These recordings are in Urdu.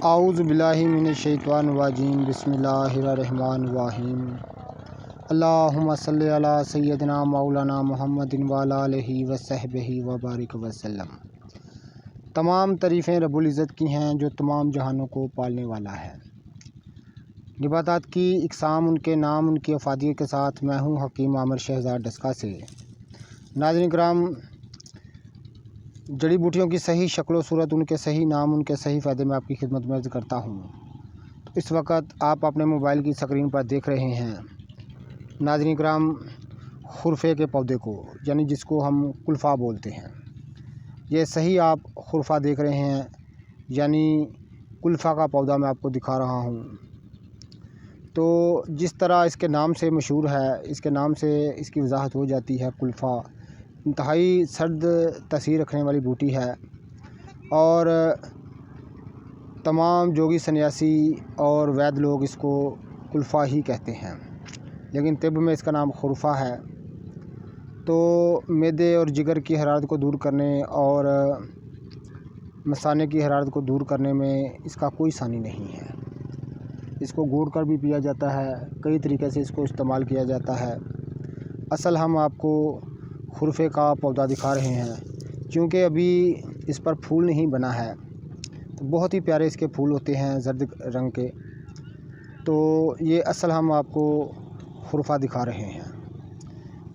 اعوذ باللہ من الشیطان الرجیم بسم اللہ الرحمن الرحیم اللہم صلی علی سیدنا مولانا محمد وعلی آلہ وصحبہ وبارک وسلم۔ تمام تعریفیں رب العزت کی ہیں جو تمام جہانوں کو پالنے والا ہے۔ نباتات کی اقسام، ان کے نام، ان کی افادیت کے ساتھ میں ہوں حکیم عامر شہزاد ڈسکا سے۔ ناظرین کرام، جڑی بوٹیوں کی صحیح شکل و صورت، ان کے صحیح نام، ان کے صحیح فائدے میں آپ کی خدمت میں عرض کرتا ہوں۔ اس وقت آپ اپنے موبائل کی سکرین پر دیکھ رہے ہیں ناظرین کرام خرفے کے پودے کو، یعنی جس کو ہم کلفہ بولتے ہیں۔ یہ صحیح آپ خرفہ دیکھ رہے ہیں، یعنی کلفہ کا پودا میں آپ کو دکھا رہا ہوں۔ تو جس طرح اس کے نام سے مشہور ہے، اس کے نام سے اس کی وضاحت ہو جاتی ہے، کلفہ انتہائی سرد تاثیر رکھنے والی بوٹی ہے، اور تمام جوگی سنیاسی اور وید لوگ اس کو کلفہ ہی کہتے ہیں، لیکن طب میں اس کا نام خرفہ ہے۔ تو معدے اور جگر کی حرارت کو دور کرنے اور مثانے کی حرارت کو دور کرنے میں اس کا کوئی ثانی نہیں ہے۔ اس کو گھوڑ کر بھی پیا جاتا ہے، کئی طریقے سے اس کو استعمال کیا جاتا ہے۔ اصل ہم آپ کو خرفے کا پودا دکھا رہے ہیں، کیونکہ ابھی اس پر پھول نہیں بنا ہے۔ تو بہت ہی پیارے اس کے پھول ہوتے ہیں، زرد رنگ کے۔ تو یہ اصل ہم آپ کو خرفہ دکھا رہے ہیں۔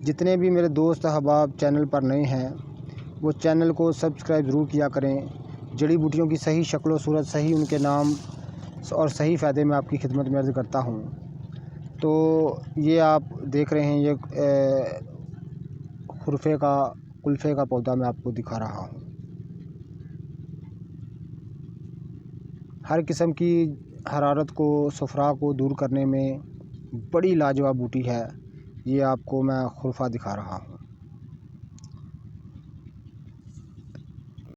جتنے بھی میرے دوست احباب چینل پر نئے ہیں، وہ چینل کو سبسکرائب ضرور کیا کریں۔ جڑی بوٹیوں کی صحیح شکل و صورت، صحیح ان کے نام اور صحیح فائدے میں آپ کی خدمت میں عرض کرتا ہوں۔ تو یہ آپ دیکھ رہے ہیں، یہ خرفے کا کلفے کا پودا میں آپ کو دکھا رہا ہوں۔ ہر قسم کی حرارت کو، صفرا کو دور کرنے میں بڑی لاجواب بوٹی ہے۔ یہ آپ کو میں خرفہ دکھا رہا ہوں۔